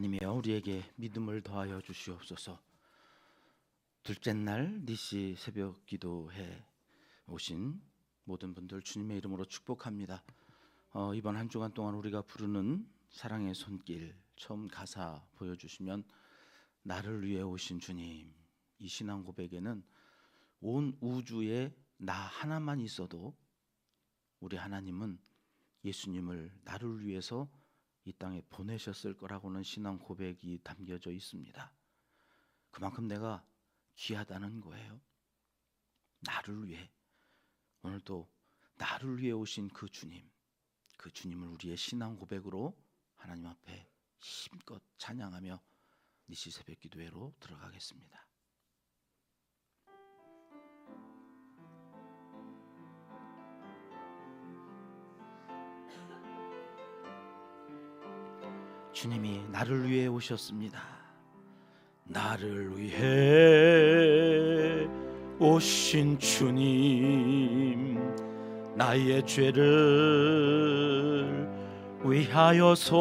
하나님이여 우리에게 믿음을 더하여 주시옵소서. 둘째 날 니시 새벽 기도에 오신 모든 분들 주님의 이름으로 축복합니다. 이번 한 주간 동안 우리가 부르는 사랑의 손길, 처음 가사 보여주시면 나를 위해 오신 주님, 이 신앙 고백에는 온 우주에 나 하나만 있어도 우리 하나님은 예수님을 나를 위해서 이 땅에 보내셨을 거라고는 신앙 고백이 담겨져 있습니다. 그만큼 내가 귀하다는 거예요. 나를 위해, 오늘도 나를 위해 오신 그 주님을 우리의 신앙 고백으로 하나님 앞에 힘껏 찬양하며 니시 새벽 기도회로 들어가겠습니다. 주님이 나를 위해 오셨습니다. 나를 위해 오신 주님, 나의 죄를 위하여서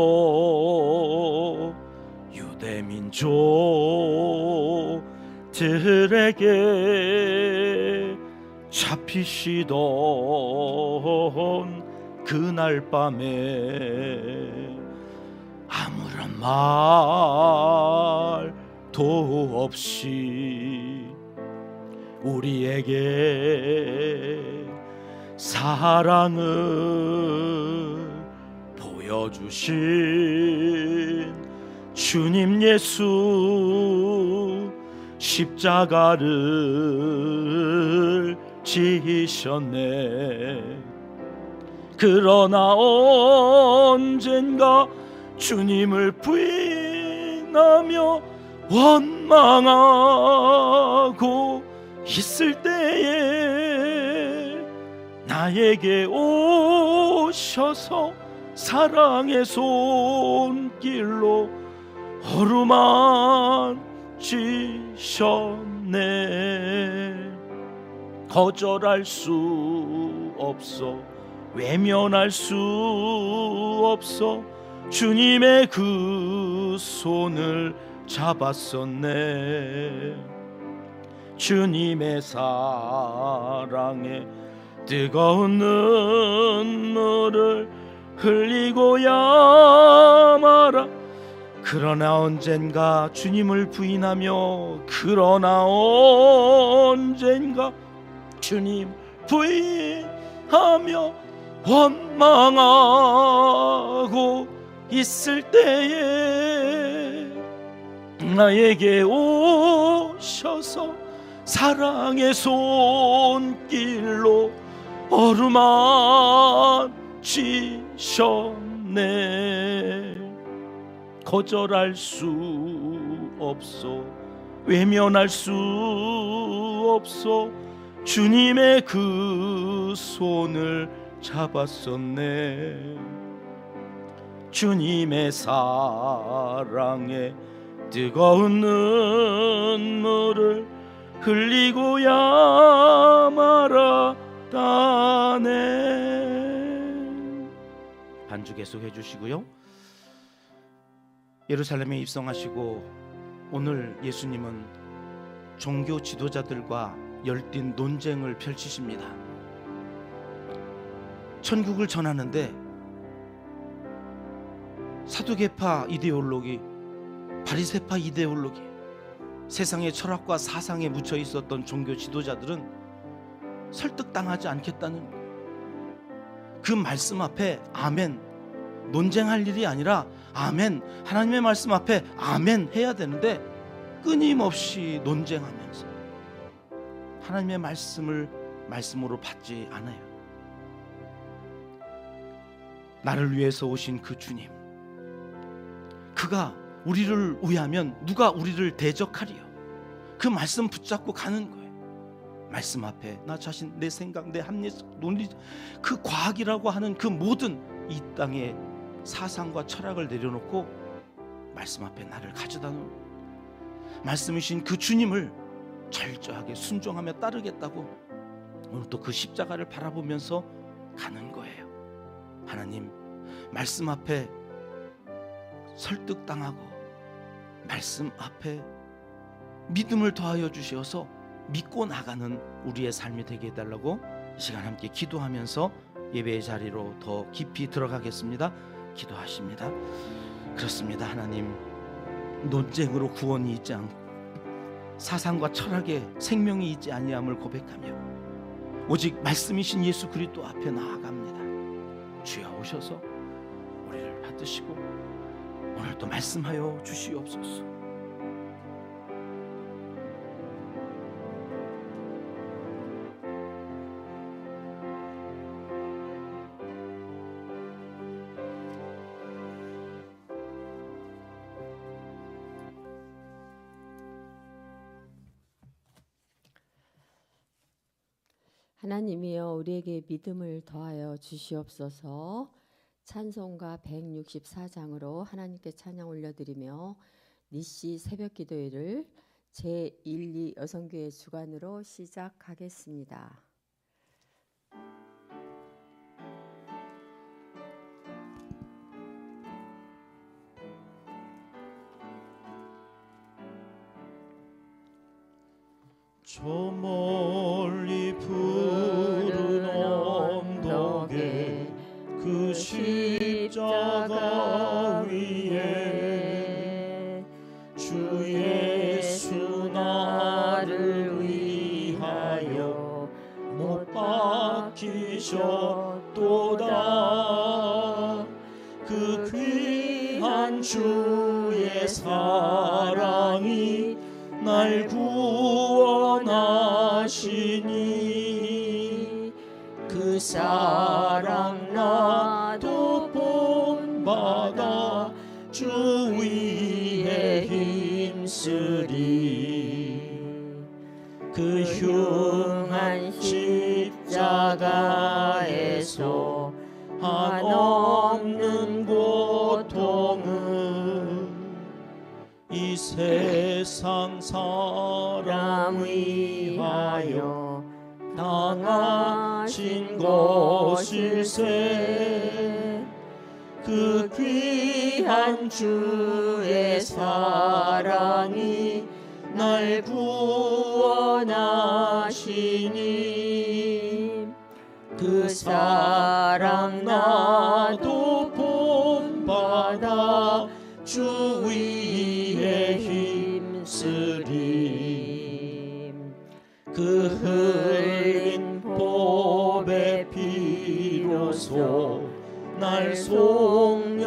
유대민족들에게 잡히시던 그날 밤에 아무런 말도 없이 우리에게 사랑을 보여주신 주님 예수, 십자가를 지셨네. 그러나 언젠가 주님을 부인하며 원망하고 있을 때에 나에게 오셔서 사랑의 손길로 어루만지셨네. 거절할 수 없어, 외면할 수 없어 주님의 그 손을 잡았었네. 주님의 사랑에 뜨거운 눈물을 흘리고야 말아. 그러나 언젠가 주님을 부인하며, 그러나 언젠가 주님 부인하며 원망하고 있을 때에 나에게 오셔서 사랑의 손길로 어루만지셨네. 거절할 수 없어, 외면할 수 없어 주님의 그 손을 잡았었네. 주님의 사랑에 뜨거운 눈물을 흘리고야 말았다네. 반주 계속해 주시고요. 예루살렘에 입성하시고 오늘 예수님은 종교 지도자들과 열띤 논쟁을 펼치십니다. 천국을 전하는데 사두개파 이데올로기, 바리새파 이데올로기, 세상의 철학과 사상에 묻혀 있었던 종교 지도자들은 설득당하지 않겠다는 그 말씀 앞에 아멘, 논쟁할 일이 아니라 아멘, 하나님의 말씀 앞에 아멘 해야 되는데 끊임없이 논쟁하면서 하나님의 말씀을 말씀으로 받지 않아요. 나를 위해서 오신 그 주님, 그가 우리를 위하면 누가 우리를 대적하리요? 그 말씀 붙잡고 가는 거예요. 말씀 앞에 나 자신, 내 생각, 내 합리적, 논리, 그 과학이라고 하는 그 모든 이 땅의 사상과 철학을 내려놓고 말씀 앞에 나를 가져다 놓은 말씀이신 그 주님을 철저하게 순종하며 따르겠다고 오늘 또 그 십자가를 바라보면서 가는 거예요. 하나님, 말씀 앞에 설득당하고 말씀 앞에 믿음을 더하여 주시어서 믿고 나가는 우리의 삶이 되게 해달라고 이 시간 함께 기도하면서 예배의 자리로 더 깊이 들어가겠습니다. 기도하십니다. 그렇습니다. 하나님, 논쟁으로 구원이 있지 않고 사상과 철학에 생명이 있지 아니함을 고백하며 오직 말씀이신 예수 그리스도 앞에 나아갑니다. 주여 오셔서 우리를 받으시고 오늘도 말씀하여 주시옵소서. 하나님이여 우리에게 믿음을 더하여 주시옵소서. 찬송가 164장으로 하나님께 찬양 올려드리며 니시 새벽기도회를 제1, 2 여성교회 주관으로 시작하겠습니다. 저 멀리 푸른 언덕에 그 십자가 위에 주 예수 나를 위하여 못 박히셨도다. 그 귀한 주의 사랑이 날 구원하시니 그 사랑 나도 본받아 주 위에 힘쓰리. 그 흉한 십자가에서 한없는 고통은 이 세상 사람 위하여 당하신 것일세. 그 귀한 주의 사랑이 날 구원하시니 그 사랑 나도 본받아 주 위에 힘쓰리. 그 흘린 보배 피로소 날 속량했으니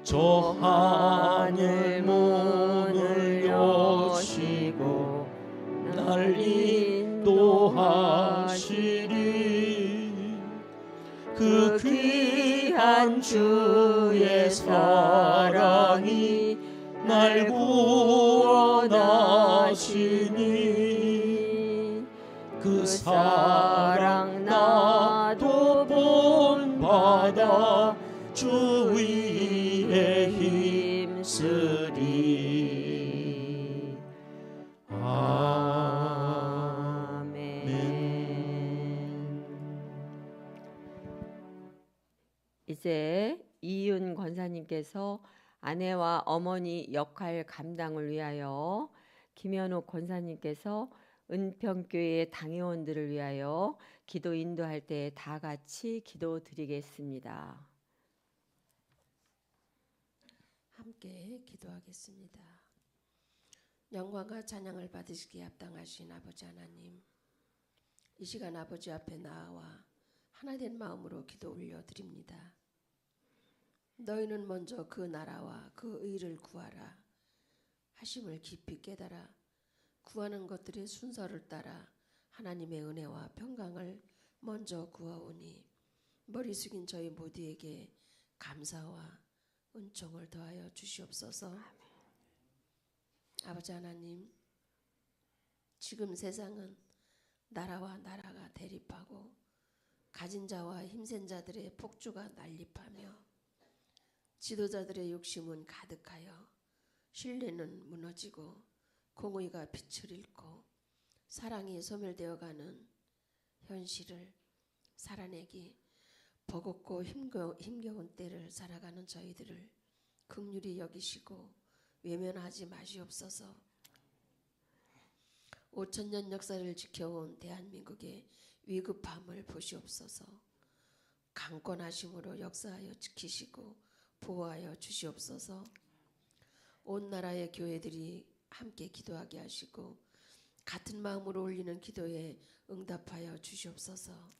저 하늘 문을 여시고 날 인도하시리. 그 귀한 주의 사랑이 날 구원하시니 그 사랑 나도 본받아 주 위에 힘쓰리. 이제 이윤 권사님께서 아내와 어머니 역할 감당을 위하여, 김현욱 권사님께서 은평교회 당회원들을 위하여 기도 인도할 때 다 같이 기도 드리겠습니다. 함께 기도하겠습니다. 영광과 찬양을 받으시기에 합당하신 아버지 하나님, 이 시간 아버지 앞에 나와 하나된 마음으로 기도 올려드립니다. 너희는 먼저 그 나라와 그 의를 구하라 하심을 깊이 깨달아 구하는 것들의 순서를 따라 하나님의 은혜와 평강을 먼저 구하오니 머리 숙인 저희 모두에게 감사와 은총을 더하여 주시옵소서. 아버지 하나님, 지금 세상은 나라와 나라가 대립하고 가진 자와 힘센 자들의 폭주가 난립하며 지도자들의 욕심은 가득하여 신뢰는 무너지고 공의가 빛을 잃고 사랑이 소멸되어가는 현실을 살아내기 버겁고 힘겨운 때를 살아가는 저희들을 긍휼히 여기시고 외면하지 마시옵소서. 5,000년 역사를 지켜온 대한민국의 위급함을 보시옵소서. 강권하심으로 역사하여 지키시고 보호하여 주시옵소서. 온 나라의 교회들이 함께 기도하게 하시고 같은 마음으로 올리는 기도에 응답하여 주시옵소서.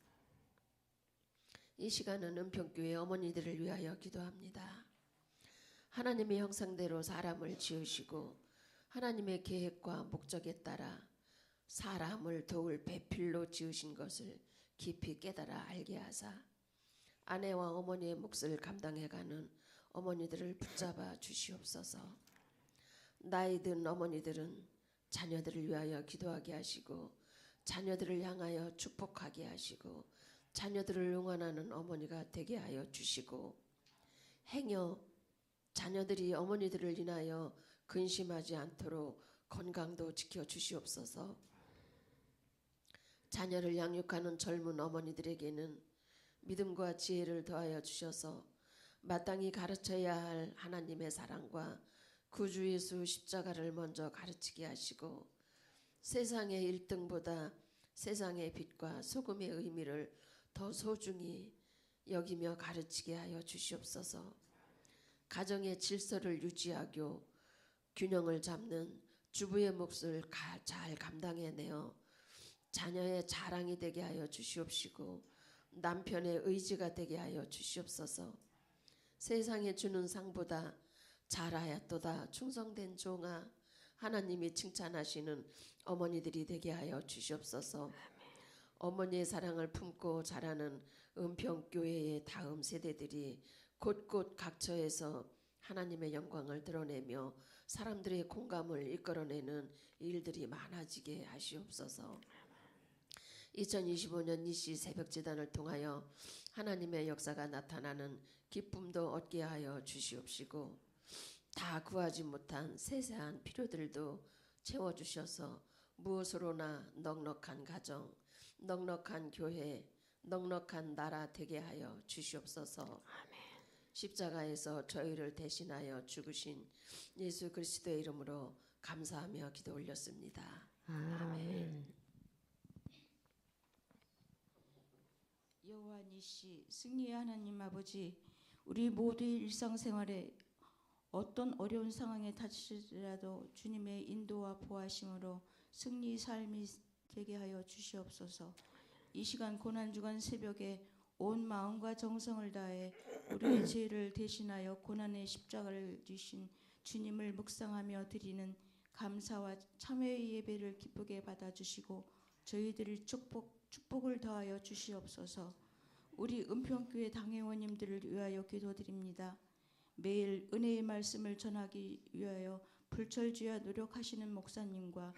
이 시간은 은평교회 어머니들을 위하여 기도합니다. 하나님의 형상대로 사람을 지으시고 하나님의 계획과 목적에 따라 사람을 도울 배필로 지으신 것을 깊이 깨달아 알게 하사 아내와 어머니의 몫을 감당해가는 어머니들을 붙잡아 주시옵소서. 나이 든 어머니들은 자녀들을 위하여 기도하게 하시고 자녀들을 향하여 축복하게 하시고 자녀들을 응원하는 어머니가 되게 하여 주시고 행여 자녀들이 어머니들을 인하여 근심하지 않도록 건강도 지켜주시옵소서. 자녀를 양육하는 젊은 어머니들에게는 믿음과 지혜를 더하여 주셔서 마땅히 가르쳐야 할 하나님의 사랑과 구주 예수 십자가를 먼저 가르치게 하시고 세상의 1등보다 세상의 빛과 소금의 의미를 더 소중히 여기며 가르치게 하여 주시옵소서. 가정의 질서를 유지하고 균형을 잡는 주부의 몫을 잘 감당해내어 자녀의 자랑이 되게 하여 주시옵시고 남편의 의지가 되게 하여 주시옵소서. 세상에 주는 상보다 잘하였도다 충성된 종아, 하나님이 칭찬하시는 어머니들이 되게 하여 주시옵소서. 어머니의 사랑을 품고 자라는 은평교회의 다음 세대들이 곳곳 각처에서 하나님의 영광을 드러내며 사람들의 공감을 이끌어내는 일들이 많아지게 하시옵소서. 2025년 니시 새벽제단을 통하여 하나님의 역사가 나타나는 기쁨도 얻게 하여 주시옵시고 다 구하지 못한 세세한 필요들도 채워주셔서 무엇으로나 넉넉한 가정, 넉넉한 교회, 넉넉한 나라 되게 하여 주시옵소서. 십자가에서 저희를 대신하여 죽으신 예수 그리스도의 이름으로 감사하며 기도 올렸습니다. 아멘. 여호와 니시 승리의 하나님 아버지, 우리 모두의 일상생활에 어떤 어려운 상황에 닥칠지라도 주님의 인도와 보호하심으로 승리 삶이 되게 하여 주시옵소서. 이 시간 고난주간 새벽에 온 마음과 정성을 다해 우리의 죄를 대신하여 고난의 십자가를 지신 주님을 묵상하며 드리는 감사와 참회의 예배를 기쁘게 받아주시고 저희들을 축복을 더하여 주시옵소서. 우리 은평교회 당회원님들을 위하여 기도드립니다. 매일 은혜의 말씀을 전하기 위하여 불철주야 노력하시는 목사님과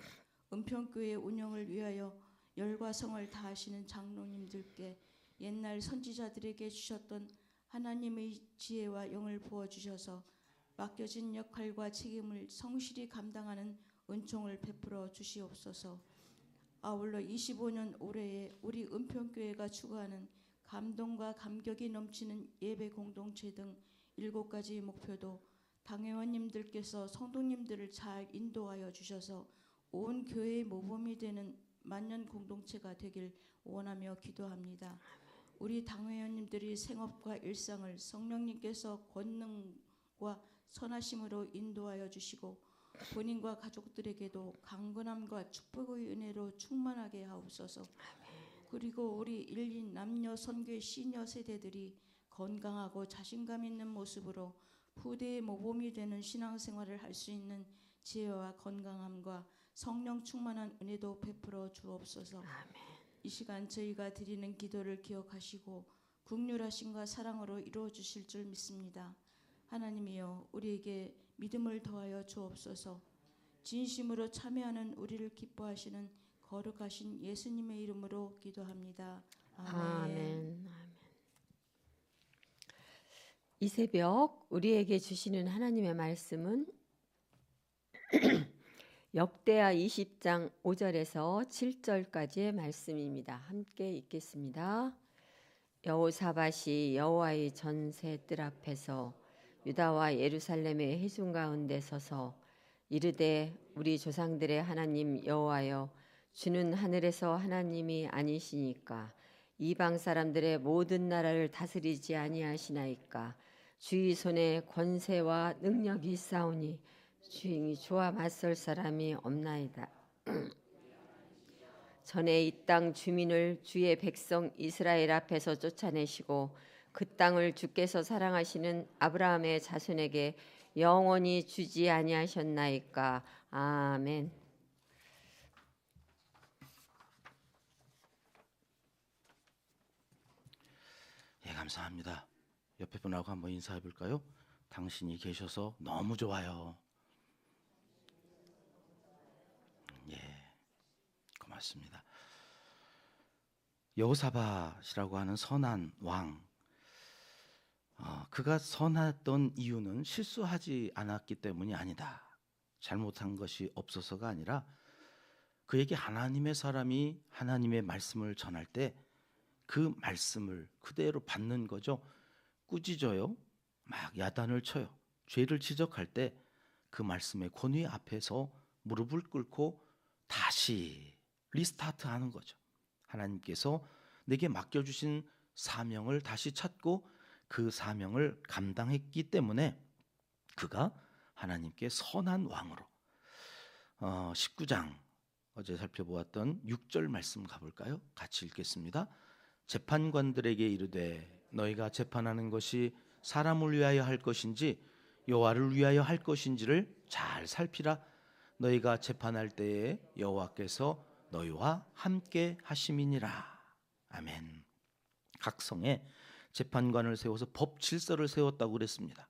은평교회 운영을 위하여 열과 성을 다하시는 장로님들께 옛날 선지자들에게 주셨던 하나님의 지혜와 영을 부어주셔서 맡겨진 역할과 책임을 성실히 감당하는 은총을 베풀어 주시옵소서. 아울러 25년 올해에 우리 은평교회가 추구하는 감동과 감격이 넘치는 예배 공동체 등 7가지 목표도 당회원님들께서 성도님들을 잘 인도하여 주셔서 온 교회의 모범이 되는 만년 공동체가 되길 원하며 기도합니다. 우리 당회원님들이 생업과 일상을 성령님께서 권능과 선하심으로 인도하여 주시고 본인과 가족들에게도 강건함과 축복의 은혜로 충만하게 하옵소서. 그리고 우리 일인 남녀 선교 시니어 세대들이 건강하고 자신감 있는 모습으로 후대의 모범이 되는 신앙생활을 할 수 있는 지혜와 건강함과 성령 충만한 은혜도 베풀어 주옵소서. 이 시간 저희가 드리는 기도를 기억하시고 긍휼하심과 사랑으로 이루어 주실 줄 믿습니다. 하나님이여, 우리에게 믿음을 더하여 주옵소서. 진심으로 참여하는 우리를 기뻐하시는 거룩하신 예수님의 이름으로 기도합니다. 아멘. 아멘. 이 새벽 우리에게 주시는 하나님의 말씀은 역대하 20장 5절에서 7절까지의 말씀입니다. 함께 읽겠습니다. 여호사밧이 여호와의 전세 뜰 앞에서 유다와 예루살렘의 회중 가운데 서서 이르되 우리 조상들의 하나님 여호와여 주는 하늘에서 하나님이 아니시니까 이방 사람들의 모든 나라를 다스리지 아니하시나이까 주의 손에 권세와 능력이 있사오니 주인이 주와 맞설 사람이 없나이다. 전에 이 땅 주민을 주의 백성 이스라엘 앞에서 쫓아내시고 그 땅을 주께서 사랑하시는 아브라함의 자손에게 영원히 주지 아니하셨나이까. 아멘. 예, 감사합니다. 옆에 분하고 한번 인사해 볼까요? 당신이 계셔서 너무 좋아요. 예, 고맙습니다. 여호사밧이라고 하는 선한 왕, 그가 선했던 이유는 실수하지 않았기 때문이 아니다. 잘못한 것이 없어서가 아니라 그에게 하나님의 사람이 하나님의 말씀을 전할 때 그 말씀을 그대로 받는 거죠. 꾸짖어요. 막 야단을 쳐요. 죄를 지적할 때 그 말씀의 권위 앞에서 무릎을 꿇고 다시 리스타트하는 거죠. 하나님께서 내게 맡겨주신 사명을 다시 찾고 그 사명을 감당했기 때문에 그가 하나님께 선한 왕으로 19장 어제 살펴보았던 6절 말씀 가볼까요? 같이 읽겠습니다. 재판관들에게 이르되 너희가 재판하는 것이 사람을 위하여 할 것인지 여호와를 위하여 할 것인지를 잘 살피라. 너희가 재판할 때에 여호와께서 너희와 함께 하심이니라. 아멘. 각 성에 재판관을 세워서 법 질서를 세웠다고 그랬습니다.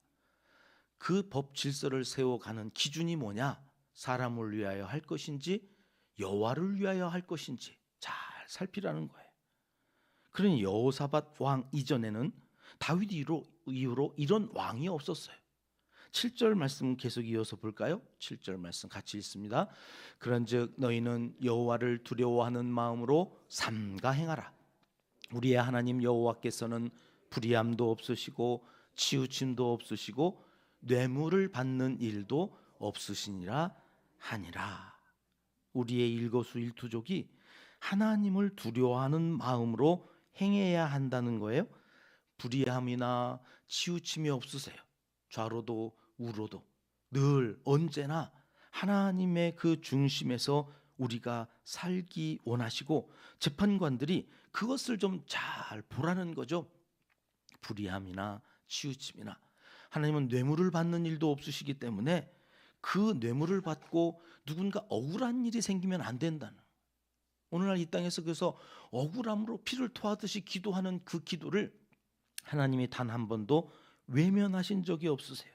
그 법 질서를 세워가는 기준이 뭐냐? 사람을 위하여 할 것인지 여호와를 위하여 할 것인지 잘 살피라는 거예요. 그러니 여호사밧 왕 이전에는 다윗 이후로 이런 왕이 없었어요. 7절 말씀 계속 이어서 볼까요? 7절 말씀 같이 읽습니다. 그런즉 너희는 여호와를 두려워하는 마음으로 삼가 행하라. 우리의 하나님 여호와께서는 불의함도 없으시고 치우침도 없으시고 뇌물을 받는 일도 없으시니라 하니라. 우리의 일거수일투족이 하나님을 두려워하는 마음으로 행해야 한다는 거예요. 불의함이나 치우침이 없으세요. 좌로도 우로도 늘 언제나 하나님의 그 중심에서 우리가 살기 원하시고 재판관들이 그것을 좀 잘 보라는 거죠. 불의함이나 치우침이나 하나님은 뇌물을 받는 일도 없으시기 때문에 그 뇌물을 받고 누군가 억울한 일이 생기면 안 된다는, 오늘날 이 땅에서 그래서 억울함으로 피를 토하듯이 기도하는 그 기도를 하나님이 단 한 번도 외면하신 적이 없으세요.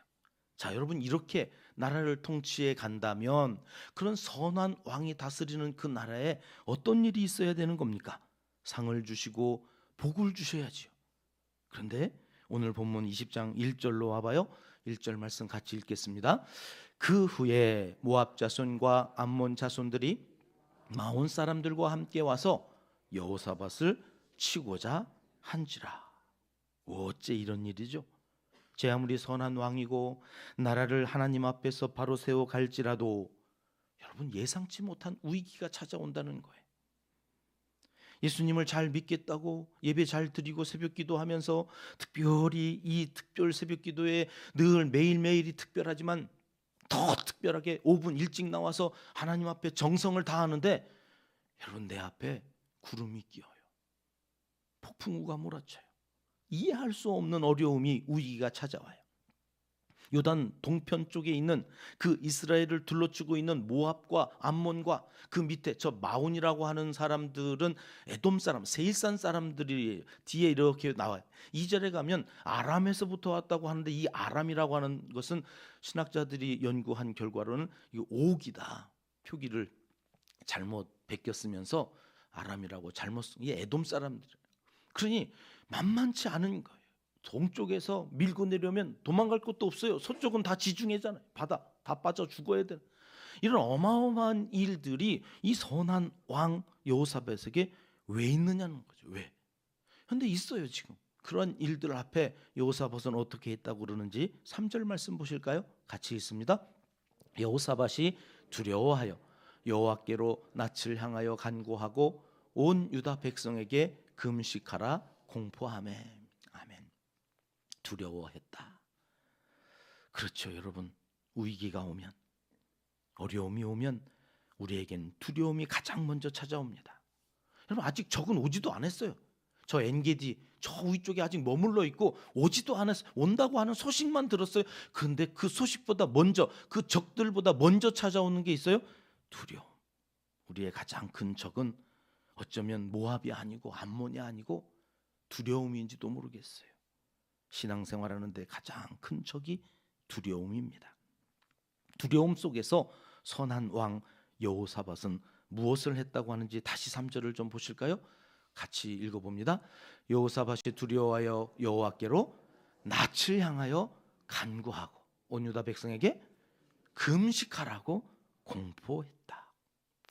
자, 여러분, 이렇게 나라를 통치해 간다면 그런 선한 왕이 다스리는 그 나라에 어떤 일이 있어야 되는 겁니까? 상을 주시고 복을 주셔야지요. 그런데 오늘 본문 20장 1절로 와봐요. 1절 말씀 같이 읽겠습니다. 그 후에 모압 자손과 암몬 자손들이 마온 사람들과 함께 와서 여호사밧을 치고자 한지라. 어째 이런 일이죠? 제 아무리 선한 왕이고 나라를 하나님 앞에서 바로 세워 갈지라도 여러분, 예상치 못한 위기가 찾아온다는 거예요. 예수님을 잘 믿겠다고 예배 잘 드리고 새벽 기도하면서 특별히 이 특별 새벽 기도에 늘 매일매일이 특별하지만 더 특별하게 5분 일찍 나와서 하나님 앞에 정성을 다하는데 여러분, 내 앞에 구름이 끼어요. 폭풍우가 몰아쳐요. 이해할 수 없는 어려움이, 위기가 찾아와요. 요단 동편 쪽에 있는 그 이스라엘을 둘러치고 있는 모압과 암몬과 그 밑에 저 마온이라고 하는 사람들은 에돔 사람, 세일산 사람들이 뒤에 이렇게 나와요. 2절에 가면 아람에서부터 왔다고 하는데 이 아람이라고 하는 것은 신학자들이 연구한 결과로는 이 옥이다. 표기를 잘못 베꼈으면서 아람이라고 잘못 쓴, 이 에돔 사람들. 그러니 만만치 않은 거예요. 동쪽에서 밀고 내려오면 도망갈 곳도 없어요. 서쪽은 다 지중해잖아요. 바다 다 빠져 죽어야 되는 이런 어마어마한 일들이 이 선한 왕 여호사밧에게 왜 있느냐는 거죠. 왜? 그런데 있어요 지금. 그런 일들 앞에 여호사밧은 어떻게 했다고 그러는지 3절 말씀 보실까요? 같이 읽습니다. 여호사밧이 두려워하여 여호와께로 낯을 향하여 간구하고 온 유다 백성에게 금식하라 공포하매. 아멘. 두려워했다. 그렇죠 여러분. 위기가 오면, 어려움이 오면 우리에겐 두려움이 가장 먼저 찾아옵니다. 여러분 아직 적은 오지도 않았어요. 저 엔게디 저 위쪽에 아직 머물러 있고 오지도 않았어요. 온다고 하는 소식만 들었어요. 그런데 그 소식보다 먼저, 그 적들보다 먼저 찾아오는 게 있어요. 두려움. 우리의 가장 큰 적은 어쩌면 모압이 아니고 암몬이 아니고 두려움인지도 모르겠어요. 신앙생활하는데 가장 큰 적이 두려움입니다. 두려움 속에서 선한 왕 여호사밧은 무엇을 했다고 하는지 다시 3절을 좀 보실까요? 같이 읽어봅니다. 여호사밧이 두려워하여 여호와께로 낯을 향하여 간구하고 온 유다 백성에게 금식하라고 공포했다.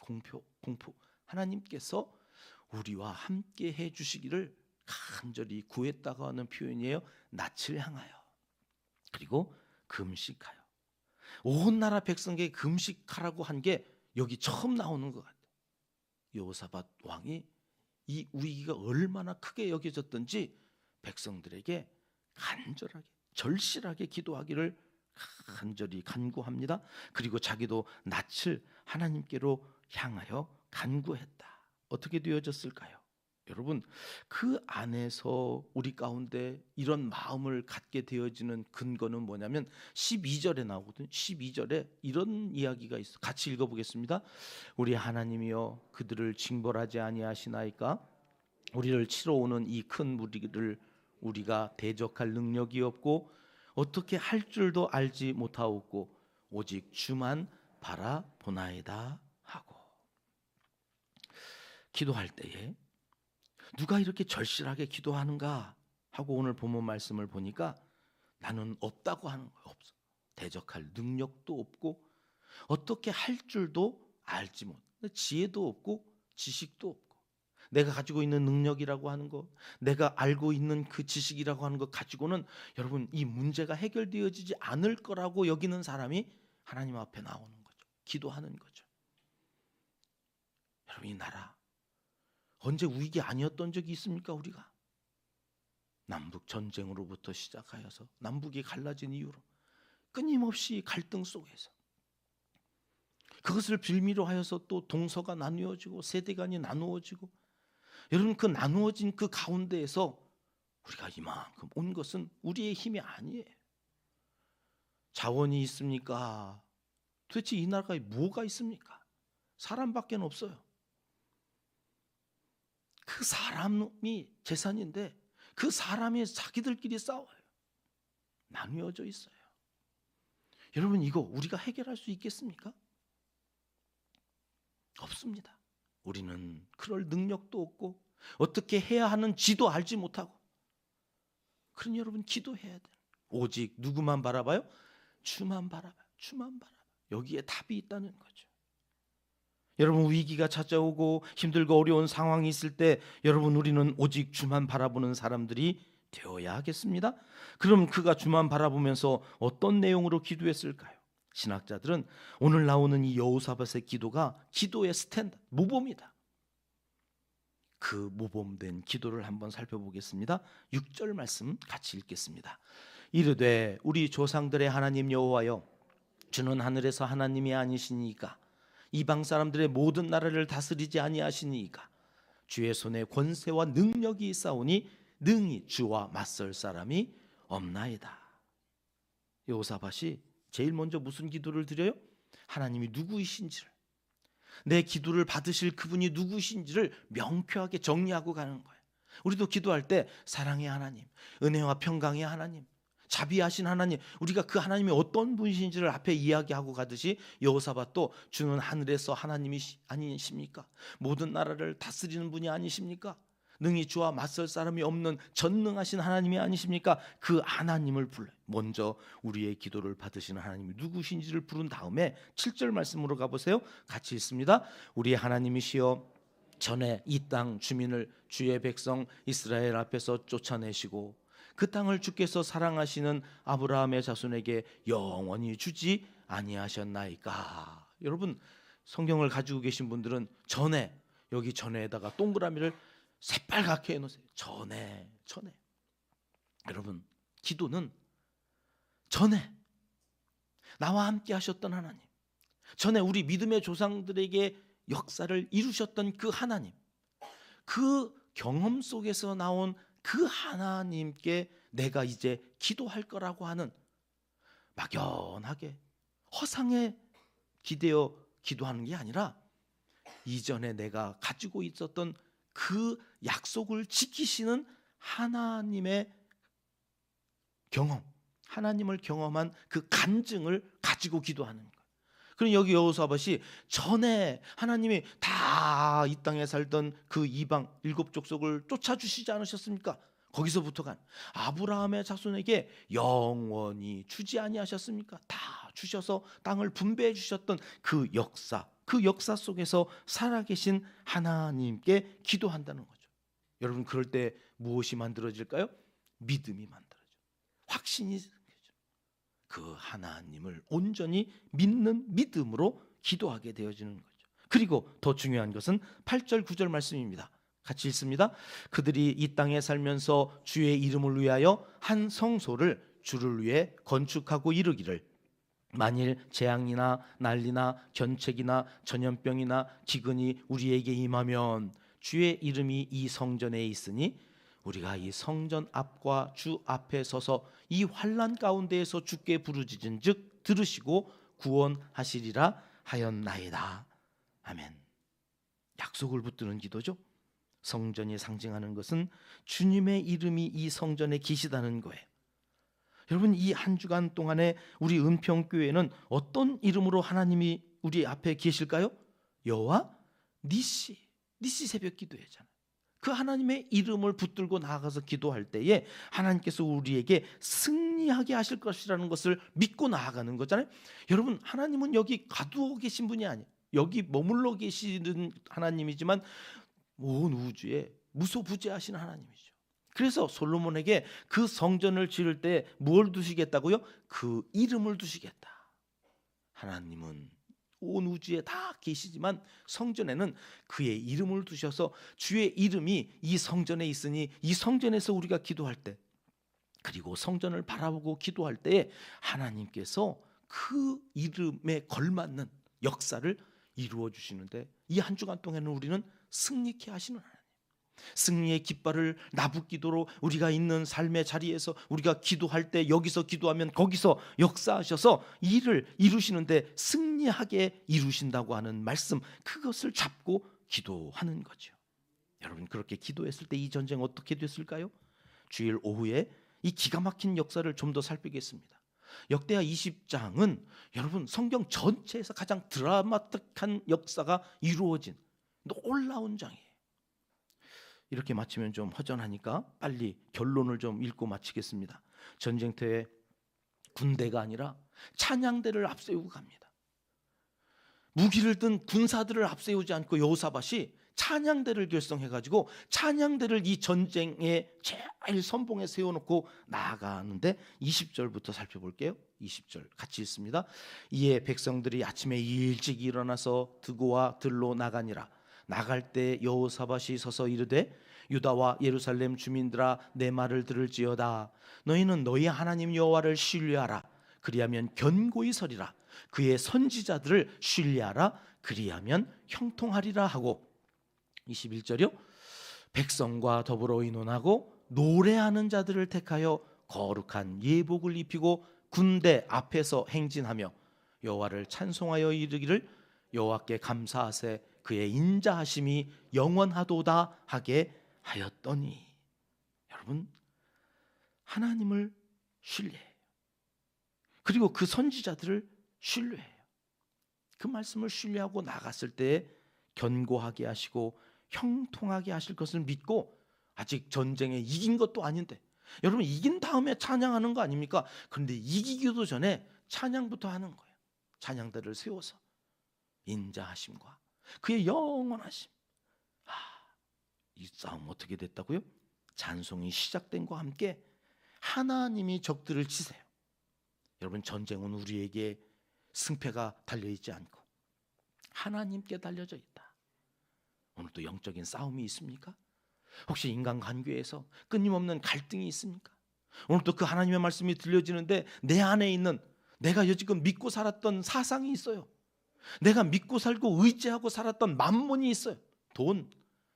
공포. 하나님께서 우리와 함께 해주시기를 간절히 구했다고 하는 표현이에요. 낯을 향하여. 그리고 금식하여. 온 나라 백성에게 금식하라고 한 게 여기 처음 나오는 것 같아요. 여호사밧 왕이 이 위기가 얼마나 크게 여겨졌던지 백성들에게 간절하게 절실하게 기도하기를 간절히 간구합니다. 그리고 자기도 낯을 하나님께로 향하여 간구했다. 어떻게 되어졌을까요? 여러분 그 안에서 우리 가운데 이런 마음을 갖게 되어지는 근거는 뭐냐면 12절에 나오거든요. 12절에 이런 이야기가 있어. 같이 읽어보겠습니다. 우리 하나님이여 그들을 징벌하지 아니하시나이까? 우리를 치러 오는 이 큰 무리를 우리가 대적할 능력이 없고 어떻게 할 줄도 알지 못하옵고 오직 주만 바라보나이다 하고. 기도할 때에 누가 이렇게 절실하게 기도하는가 하고 오늘 본문 말씀을 보니까 나는 없다고 하는 거예요. 없어. 대적할 능력도 없고 어떻게 할 줄도 알지 못. 지혜도 없고 지식도 없고 내가 가지고 있는 능력이라고 하는 거, 내가 알고 있는 그 지식이라고 하는 것 가지고는 여러분 이 문제가 해결되어지지 않을 거라고 여기는 사람이 하나님 앞에 나오는 거죠. 기도하는 거죠. 여러분 이 나라 언제 위기 아니었던 적이 있습니까? 우리가 남북 전쟁으로부터 시작하여서 남북이 갈라진 이후로 끊임없이 갈등 속에서 그것을 빌미로 하여서 또 동서가 나누어지고 세대간이 나누어지고 여러분 그 나누어진 그 가운데에서 우리가 이만큼 온 것은 우리의 힘이 아니에요. 자원이 있습니까? 도대체 이 나라에 뭐가 있습니까? 사람밖에 없어요. 그 사람이 재산인데 그 사람이 자기들끼리 싸워요. 나누어져 있어요. 여러분 이거 우리가 해결할 수 있겠습니까? 없습니다. 우리는 그럴 능력도 없고 어떻게 해야 하는지도 알지 못하고. 그러니 여러분 기도해야 돼요. 오직 누구만 바라봐요? 주만 바라봐요. 주만 바라봐요. 여기에 답이 있다는 거죠. 여러분 위기가 찾아오고 힘들고 어려운 상황이 있을 때 여러분 우리는 오직 주만 바라보는 사람들이 되어야 하겠습니다. 그럼 그가 주만 바라보면서 어떤 내용으로 기도했을까요? 신학자들은 오늘 나오는 이 여호사밧의 기도가 기도의 스탠드, 모범이다. 그 모범된 기도를 한번 살펴보겠습니다. 6절 말씀 같이 읽겠습니다. 이르되 우리 조상들의 하나님 여호와여 주는 하늘에서 하나님이 아니시니까 이방 사람들의 모든 나라를 다스리지 아니하시니까 주의 손에 권세와 능력이 있사오니 능히 주와 맞설 사람이 없나이다. 여호사밧이 제일 먼저 무슨 기도를 드려요? 하나님이 누구이신지를, 내 기도를 받으실 그분이 누구이신지를 명쾌하게 정리하고 가는 거예요. 우리도 기도할 때 사랑의 하나님, 은혜와 평강의 하나님, 자비하신 하나님, 우리가 그 하나님이 어떤 분이신지를 앞에 이야기하고 가듯이 여호사밧도 주는 하늘에서 하나님이 아니십니까? 모든 나라를 다스리는 분이 아니십니까? 능히 주와 맞설 사람이 없는 전능하신 하나님이 아니십니까? 그 하나님을 불러요. 먼저 우리의 기도를 받으시는 하나님이 누구신지를 부른 다음에 7절 말씀으로 가보세요. 같이 읽습니다. 우리 하나님이시여 전에 이 땅 주민을 주의 백성 이스라엘 앞에서 쫓아내시고 그 땅을 주께서 사랑하시는 아브라함의 자손에게 영원히 주지 아니하셨나이까. 여러분, 성경을 가지고 계신 분들은 전에, 여기 전에에다가 동그라미를 새빨갛게 해놓으세요. 전에. 여러분, 기도는 전에 나와 함께 하셨던 하나님, 전에 우리 믿음의 조상들에게 역사를 이루셨던 그 하나님, 그 경험 속에서 나온 그 하나님께 내가 이제 기도할 거라고 하는, 막연하게 허상에 기대어 기도하는 게 아니라 이전에 내가 가지고 있었던 그 약속을 지키시는 하나님의 경험, 하나님을 경험한 그 간증을 가지고 기도하는 거예요. 그럼 여기 여호사밧이 전에 하나님이 다 이 땅에 살던 그 이방 7족속을 쫓아주시지 않으셨습니까? 거기서부터 간 아브라함의 자손에게 영원히 주지 아니하셨습니까? 다 주셔서 땅을 분배해 주셨던 그 역사 속에서 살아계신 하나님께 기도한다는 거죠. 여러분, 그럴 때 무엇이 만들어질까요? 믿음이 만들어져, 확신이 생겨져. 그 하나님을 온전히 믿는 믿음으로 기도하게 되어지는 거죠. 그리고 더 중요한 것은 8절 9절 말씀입니다. 같이 읽습니다. 그들이 이 땅에 살면서 주의 이름을 위하여 한 성소를 주를 위해 건축하고 이르기를, 만일 재앙이나 난리나 견책이나 전염병이나 기근이 우리에게 임하면 주의 이름이 이 성전에 있으니 우리가 이 성전 앞과 주 앞에 서서 이 환난 가운데에서 주께 부르짖은즉 들으시고 구원하시리라 하였나이다. 아멘. 약속을 붙드는 기도죠. 성전이 상징하는 것은 주님의 이름이 이 성전에 계시다는 거예요. 여러분, 이 한 주간 동안에 우리 은평교회는 어떤 이름으로 하나님이 우리 앞에 계실까요? 여호와 니시 새벽 기도회잖아요. 그 하나님의 이름을 붙들고 나아가서 기도할 때에 하나님께서 우리에게 승리하게 하실 것이라는 것을 믿고 나아가는 거잖아요. 여러분, 하나님은 여기 가두어 계신 분이 아니에요. 여기 머물러 계시는 하나님이지만 온 우주에 무소부재하신 하나님이죠. 그래서 솔로몬에게 그 성전을 지을 때 뭘 두시겠다고요? 그 이름을 두시겠다. 하나님은 온 우주에 다 계시지만 성전에는 그의 이름을 두셔서 주의 이름이 이 성전에 있으니 이 성전에서 우리가 기도할 때, 그리고 성전을 바라보고 기도할 때에 하나님께서 그 이름에 걸맞는 역사를 이루어 주시는데, 이 한 주간 동안은 우리는 승리케 하시는 하나님, 승리의 깃발을 나붓기도로 우리가 있는 삶의 자리에서 우리가 기도할 때 여기서 기도하면 거기서 역사하셔서 일을 이루시는데 승리하게 이루신다고 하는 말씀, 그것을 잡고 기도하는 거죠. 여러분, 그렇게 기도했을 때 이 전쟁 어떻게 됐을까요? 주일 오후에 이 기가 막힌 역사를 좀 더 살피겠습니다. 역대하 20장은 여러분 성경 전체에서 가장 드라마틱한 역사가 이루어진 놀라운 장이에요. 이렇게 마치면 좀 허전하니까 빨리 결론을 좀 읽고 마치겠습니다. 전쟁터에 군대가 아니라 찬양대를 앞세우고 갑니다. 무기를 든 군사들을 앞세우지 않고 여호사밧이 찬양대를 결성해가지고 찬양대를 이 전쟁의 제일 선봉에 세워놓고 나아가는데 20절부터 살펴볼게요. 20절 같이 읽습니다. 이에 백성들이 아침에 일찍 일어나서 드고와 들로 나가니라. 나갈 때 여호사밧이 서서 이르되 유다와 예루살렘 주민들아, 내 말을 들을지어다. 너희는 너희 하나님 여호와를 신뢰하라. 그리하면 견고히 서리라. 그의 선지자들을 신뢰하라. 그리하면 형통하리라 하고, 21절이요. 백성과 더불어 의논하고 노래하는 자들을 택하여 거룩한 예복을 입히고 군대 앞에서 행진하며 여호와를 찬송하여 이르기를, 여호와께 감사하세. 그의 인자하심이 영원하도다 하게 하였더니. 여러분, 하나님을 신뢰해요. 그리고 그 선지자들을 신뢰해요. 그 말씀을 신뢰하고 나갔을 때 견고하게 하시고 형통하게 하실 것을 믿고, 아직 전쟁에 이긴 것도 아닌데, 여러분 이긴 다음에 찬양하는 거 아닙니까? 그런데 이기기도 전에 찬양부터 하는 거예요. 찬양대를 세워서 인자하심과 그의 영원하심, 이 싸움 어떻게 됐다고요? 찬송이 시작된과 함께 하나님이 적들을 치세요. 여러분, 전쟁은 우리에게 승패가 달려있지 않고 하나님께 달려져 있다. 오늘도 영적인 싸움이 있습니까? 혹시 인간관계에서 끊임없는 갈등이 있습니까? 오늘도 그 하나님의 말씀이 들려지는데 내 안에 있는 내가 여지껏 믿고 살았던 사상이 있어요. 내가 믿고 살고 의지하고 살았던 만몬이 있어요. 돈,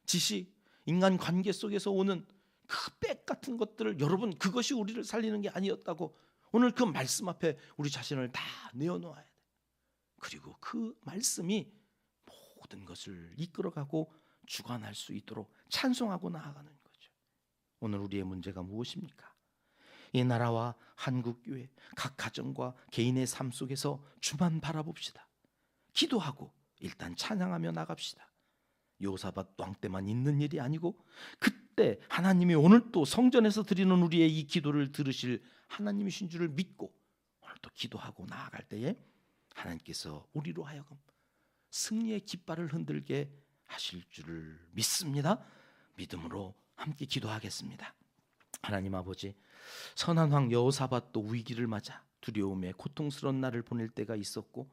지식, 인간관계 속에서 오는 그 백 같은 것들을, 여러분, 그것이 우리를 살리는 게 아니었다고 오늘 그 말씀 앞에 우리 자신을 다 내어놓아야 돼. 그리고 그 말씀이 모든 것을 이끌어가고 주관할 수 있도록 찬송하고 나아가는 거죠. 오늘 우리의 문제가 무엇입니까? 이 나라와 한국교회 각 가정과 개인의 삶 속에서 주만 바라봅시다. 기도하고 일단 찬양하며 나갑시다. 요사밭 왕 때만 있는 일이 아니고 그때 하나님이 오늘 또 성전에서 드리는 우리의 이 기도를 들으실 하나님이신 줄을 믿고 오늘 또 기도하고 나아갈 때에 하나님께서 우리로 하여금 승리의 깃발을 흔들게 하실 줄을 믿습니다. 믿음으로 함께 기도하겠습니다. 하나님 아버지, 선한 왕 여호사밧도 위기를 맞아 두려움에 고통스러운 날을 보낼 때가 있었고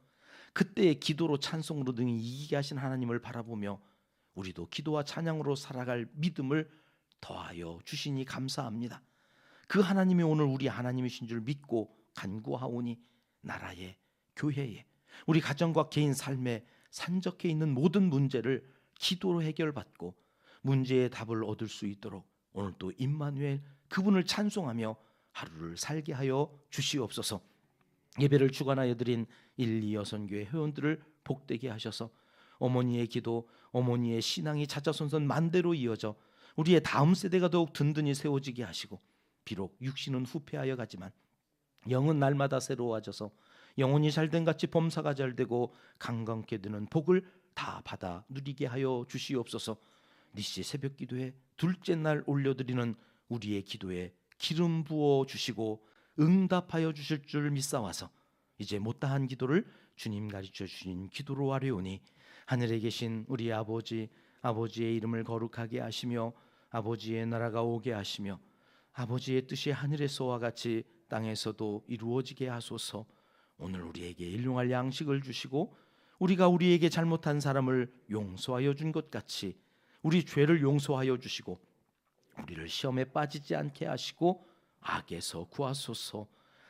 그때의 기도로 찬송으로 등이 이기게 하신 하나님을 바라보며 우리도 기도와 찬양으로 살아갈 믿음을 더하여 주시니 감사합니다. 그 하나님이 오늘 우리 하나님이신 줄 믿고 간구하오니 나라에, 교회에, 우리 가정과 개인 삶에 산적해 있는 모든 문제를 기도로 해결받고 문제의 답을 얻을 수 있도록 오늘 또 임마누엘 그분을 찬송하며 하루를 살게 하여 주시옵소서. 예배를 주관하여 드린 1, 2 여선교회 회원들을 복되게 하셔서 어머니의 기도, 어머니의 신앙이 자자손손 만대로 이어져 우리의 다음 세대가 더욱 든든히 세워지게 하시고 비록 육신은 후패하여 가지만 영은 날마다 새로워져서 영혼이 잘된 같이 범사가 잘되고 강건케 되는 복을 다 받아 누리게 하여 주시옵소서. 니시 새벽 기도에 둘째 날 올려드리는 우리의 기도에 기름 부어 주시고 응답하여 주실 줄 믿사와서 이제 못다한 기도를 주님 가르쳐 주신 기도로 하려오니 하늘에 계신 우리 아버지, 아버지의 이름을 거룩하게 하시며 아버지의 나라가 오게 하시며 아버지의 뜻이 하늘에서와 같이 땅에서도 이루어지게 하소서. 오늘 우리에게 일용할 양식을 주시고 우리가 우리에게 잘못한 사람을 용서하여 준 것 같이 우리 죄를 용서하여 주시고 우리를 시험에 빠지지 않게 하시고 악에서 구하소서.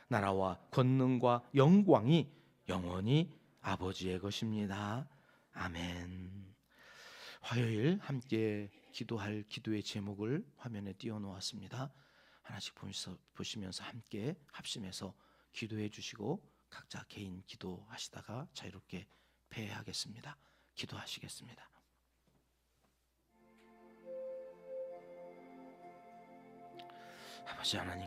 나라와 권능과 영광이 영원히 아버지의 것입니다. 아멘. 화요일 함께 기도할 기도의 제목을 화면에 띄워놓았습니다. 하나씩 보시면서 함께 합심해서 기도해 주시고 각자 개인 기도하시다가 자유롭게 패하겠습니다. 기도하시겠습니다. 아버지 하나님,